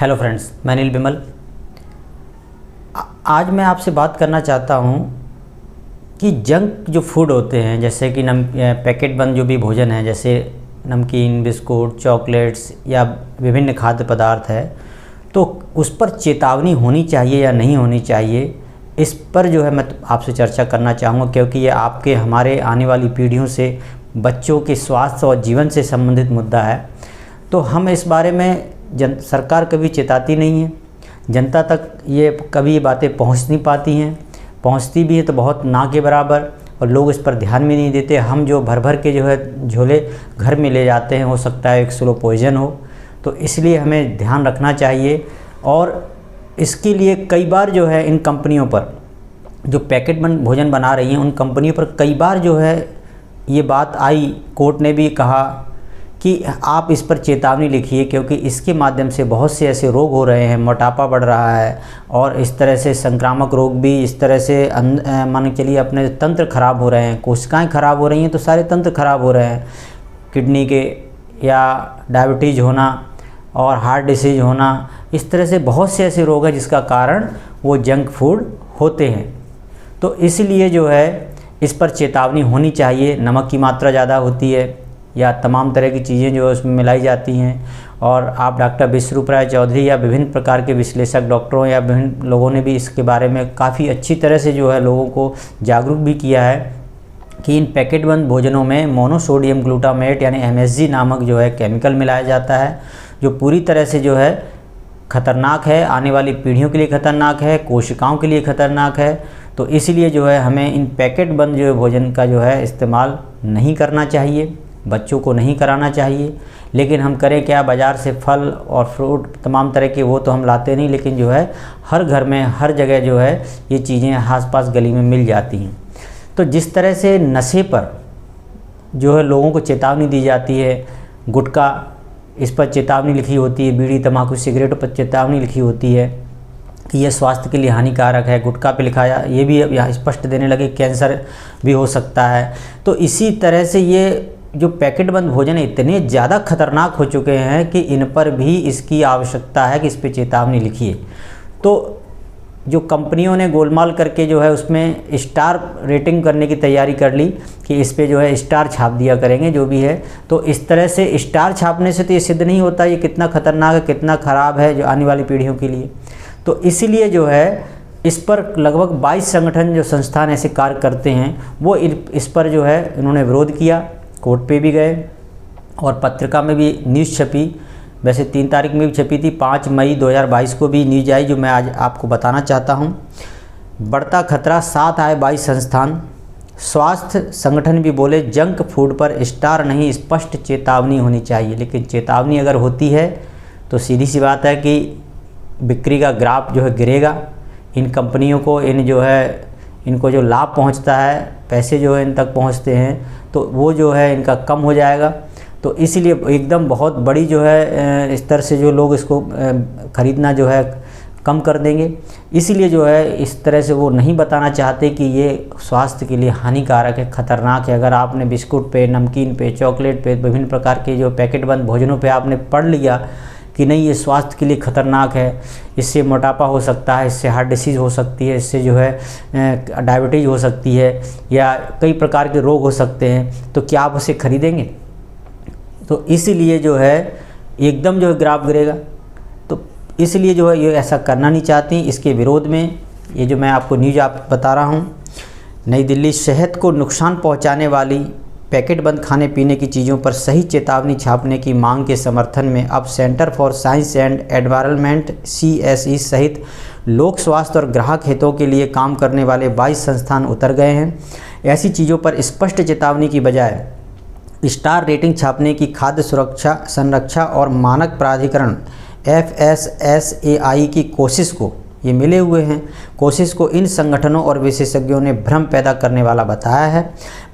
Hello friends, मैं अनिल बिमल। आज मैं आपसे बात करना चाहता हूँ कि जंक जो फूड होते हैं, जैसे कि पैकेट बंद जो भी भोजन है, जैसे नमकीन, बिस्कुट, चॉकलेट्स या विभिन्न खाद्य पदार्थ है, तो उस पर चेतावनी होनी चाहिए या नहीं होनी चाहिए, इस पर जो है मैं आपसे चर्चा करना चाहूँगा, क्योंकि ये आपके हमारे आने वाली पीढ़ियों से बच्चों के स्वास्थ्य और जीवन से संबंधित मुद्दा है। तो हम इस बारे में सरकार कभी चेताती नहीं है, जनता तक ये कभी बातें पहुंच नहीं पाती हैं, पहुंचती भी है तो बहुत ना के बराबर, और लोग इस पर ध्यान भी नहीं देते। हम जो भर भर के जो है झोले घर में ले जाते हैं, हो सकता है एक स्लो पॉइजन हो, तो इसलिए हमें ध्यान रखना चाहिए। और इसके लिए कई बार जो है इन कंपनियों पर जो पैकेट बंद भोजन बना रही हैं, उन कंपनियों पर कई बार जो है ये बात आई, कोर्ट ने भी कहा कि आप इस पर चेतावनी लिखिए, क्योंकि इसके माध्यम से बहुत से ऐसे रोग हो रहे हैं, मोटापा बढ़ रहा है और इस तरह से संक्रामक रोग भी, इस तरह से मान के चलिए अपने तंत्र खराब हो रहे हैं, कोशिकाएं खराब हो रही हैं तो सारे तंत्र खराब हो रहे हैं, किडनी के या डायबिटीज़ होना और हार्ट डिसीज होना, इस तरह से बहुत से ऐसे रोग हैं जिसका कारण वो जंक फूड होते हैं। तो इसलिए जो है इस पर चेतावनी होनी चाहिए। नमक की मात्रा ज़्यादा होती है या तमाम तरह की चीज़ें जो उसमें मिलाई जाती हैं, और आप डॉक्टर विश्वरूप राय चौधरी या विभिन्न प्रकार के विश्लेषक डॉक्टरों या विभिन्न लोगों ने भी इसके बारे में काफ़ी अच्छी तरह से जो है लोगों को जागरूक भी किया है कि इन पैकेट बंद भोजनों में मोनोसोडियम ग्लूटामेट यानी MSG नामक जो है केमिकल मिलाया जाता है, जो पूरी तरह से जो है ख़तरनाक है, आने वाली पीढ़ियों के लिए ख़तरनाक है, कोशिकाओं के लिए ख़तरनाक है। तो इसलिए जो है हमें इन पैकेट बंद जो भोजन का जो है इस्तेमाल नहीं करना चाहिए, बच्चों को नहीं कराना चाहिए। लेकिन हम करें क्या, बाज़ार से फल और फ्रूट तमाम तरह के वो तो हम लाते नहीं, लेकिन जो है हर घर में हर जगह जो है ये चीज़ें आस-पास गली में मिल जाती हैं। तो जिस तरह से नशे पर जो है लोगों को चेतावनी दी जाती है, गुटखा इस पर चेतावनी लिखी होती है, बीड़ी, तम्बाकू, सिगरेट पर चेतावनी लिखी होती है कि यह स्वास्थ्य के लिए हानिकारक है, गुटखा पे लिखाया ये भी अब यहाँ स्पष्ट देने लगे कैंसर भी हो सकता है। तो इसी तरह से ये जो पैकेट बंद भोजन है इतने ज़्यादा खतरनाक हो चुके हैं कि इन पर भी इसकी आवश्यकता है कि इस पर चेतावनी लिखिए। तो जो कंपनियों ने गोलमाल करके जो है उसमें स्टार रेटिंग करने की तैयारी कर ली कि इस पे जो है स्टार छाप दिया करेंगे जो भी है। तो इस तरह से स्टार छापने से तो ये सिद्ध नहीं होता ये कितना खतरनाक है, कितना ख़राब है जो आने वाली पीढ़ियों के लिए। तो इसलिए जो है इस पर लगभग 22 संगठन जो संस्थान ऐसे कार्य करते हैं वो इस पर जो है इन्होंने विरोध किया, कोर्ट पे भी गए और पत्रिका में भी न्यूज़ छपी। वैसे 3 तारीख में भी छपी थी, 5 मई 2022 को भी न्यूज़ आई जो मैं आज आपको बताना चाहता हूँ। बढ़ता खतरा, साथ आए 22 संस्थान। स्वास्थ्य संगठन भी बोले जंक फूड पर स्टार नहीं, स्पष्ट चेतावनी होनी चाहिए। लेकिन चेतावनी अगर होती है तो सीधी सी बात है कि बिक्री का ग्राफ जो है गिरेगा। इन कंपनियों को इनको जो लाभ पहुंचता है, पैसे जो है इन तक पहुंचते हैं, तो वो जो है इनका कम हो जाएगा। तो इसलिए एकदम बहुत बड़ी जो है स्तर से जो लोग इसको ख़रीदना जो है कम कर देंगे। इसलिए जो है इस तरह से वो नहीं बताना चाहते कि ये स्वास्थ्य के लिए हानिकारक है, ख़तरनाक है। अगर आपने बिस्कुट पे, नमकीन पे, चॉकलेट पे, विभिन्न प्रकार के जो पैकेट बंद भोजनों पे आपने पढ़ लिया कि नहीं ये स्वास्थ्य के लिए ख़तरनाक है, इससे मोटापा हो सकता है, इससे हार्ट डिसीज़ हो सकती है, इससे जो है डायबिटीज़ हो सकती है या कई प्रकार के रोग हो सकते हैं, तो क्या आप उसे ख़रीदेंगे? तो इसलिए जो है एकदम जो है ग्राफ गिरेगा। तो इसलिए जो है ये ऐसा करना नहीं चाहती। इसके विरोध में ये जो मैं आपको न्यूज़ बता रहा हूँ, नई दिल्ली, सेहत को नुकसान पहुँचाने वाली पैकेट बंद खाने पीने की चीज़ों पर सही चेतावनी छापने की मांग के समर्थन में अब centre for science and environment CSE सहित लोक स्वास्थ्य और ग्राहक हितों के लिए काम करने वाले 22 संस्थान उतर गए हैं। ऐसी चीज़ों पर स्पष्ट चेतावनी की बजाय स्टार रेटिंग छापने की खाद्य सुरक्षा संरक्षा और मानक प्राधिकरण FSSAI की कोशिश को ये मिले हुए हैं, कोशिश को इन संगठनों और विशेषज्ञों ने भ्रम पैदा करने वाला बताया है।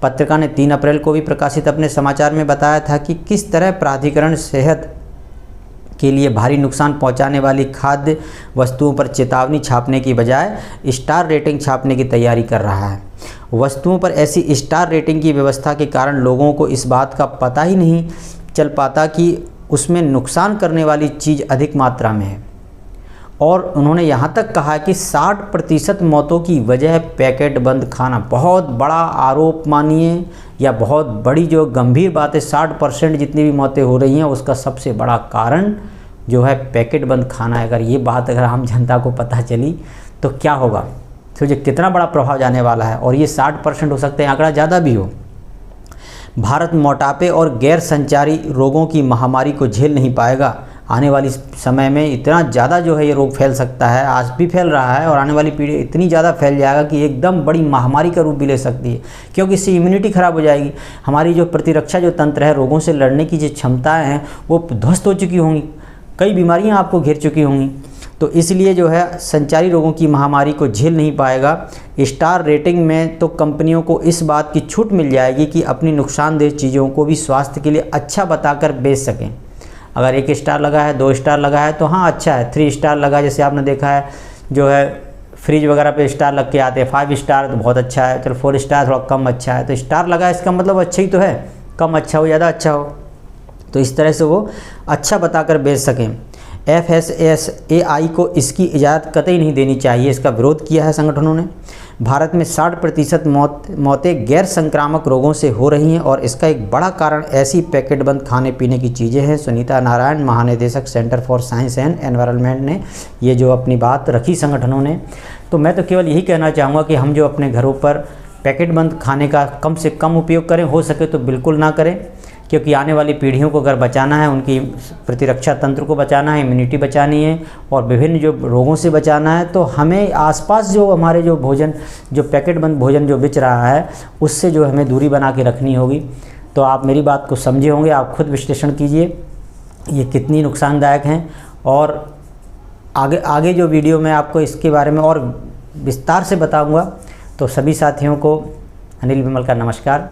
पत्रिका ने 3 अप्रैल को भी प्रकाशित अपने समाचार में बताया था कि किस तरह प्राधिकरण सेहत के लिए भारी नुकसान पहुंचाने वाली खाद्य वस्तुओं पर चेतावनी छापने की बजाय स्टार रेटिंग छापने की तैयारी कर रहा है। वस्तुओं पर ऐसी स्टार रेटिंग की व्यवस्था के कारण लोगों को इस बात का पता ही नहीं चल पाता कि उसमें नुकसान करने वाली चीज़ अधिक मात्रा में है। और उन्होंने यहाँ तक कहा कि 60% मौतों की वजह पैकेट बंद खाना। बहुत बड़ा आरोप मानिए या बहुत बड़ी जो गंभीर बात है, 60% जितनी भी मौतें हो रही हैं उसका सबसे बड़ा कारण जो है पैकेट बंद खाना है। अगर ये बात अगर आम जनता को पता चली तो क्या होगा, सोचिए कितना बड़ा प्रभाव जाने वाला है। और ये 60% हो सकते हैं, आंकड़ा ज़्यादा भी हो। भारत मोटापे और गैर संचारी रोगों की महामारी को झेल नहीं पाएगा। आने वाली समय में इतना ज़्यादा जो है ये रोग फैल सकता है, आज भी फैल रहा है और आने वाली पीढ़ी इतनी ज़्यादा फैल जाएगा कि एकदम बड़ी महामारी का रूप भी ले सकती है, क्योंकि इससे इम्यूनिटी ख़राब हो जाएगी। हमारी जो प्रतिरक्षा जो तंत्र है, रोगों से लड़ने की जो क्षमताएँ हैं वो ध्वस्त हो चुकी होंगी, कई बीमारियाँ आपको घेर चुकी होंगी। तो इसलिए जो है संचारी रोगों की महामारी को झेल नहीं पाएगा। स्टार रेटिंग में तो कंपनियों को इस बात की छूट मिल जाएगी कि अपनी नुकसानदेह चीज़ों को भी स्वास्थ्य के लिए अच्छा बताकर बेच सकें। अगर 1 स्टार लगा है, 2 स्टार लगा है तो हाँ अच्छा है, 3 स्टार लगा, जैसे आपने देखा है जो है फ्रिज वगैरह पे स्टार लग के आते हैं, 5 स्टार तो बहुत अच्छा है, चलो 4 स्टार थोड़ा कम अच्छा है। तो स्टार लगा इसका मतलब अच्छा ही तो है, कम अच्छा हो ज़्यादा अच्छा हो, तो इस तरह से वो अच्छा बताकर बेच सकें। FSSAI को इसकी इजाज़त कतई नहीं देनी चाहिए, इसका विरोध किया है संगठनों ने। भारत में 60% मौतें गैर संक्रामक रोगों से हो रही हैं और इसका एक बड़ा कारण ऐसी पैकेट बंद खाने पीने की चीज़ें हैं। सुनीता नारायण, महानिदेशक centre for science and environment, ने ये जो अपनी बात रखी संगठनों ने। तो मैं तो केवल यही कहना चाहूँगा कि हम जो अपने घरों पर पैकेट बंद खाने का कम से कम उपयोग करें, हो सके तो बिल्कुल ना करें, क्योंकि आने वाली पीढ़ियों को अगर बचाना है, उनकी प्रतिरक्षा तंत्र को बचाना है, इम्यूनिटी बचानी है और विभिन्न जो रोगों से बचाना है, तो हमें आसपास जो हमारे जो भोजन, जो पैकेट बंद भोजन जो बिच रहा है, उससे जो हमें दूरी बना के रखनी होगी। तो आप मेरी बात को समझे होंगे, आप खुद विश्लेषण कीजिए ये कितनी नुकसानदायक हैं। और आगे जो वीडियो में आपको इसके बारे में और विस्तार से बताऊँगा। तो सभी साथियों को अनिल विमल का नमस्कार।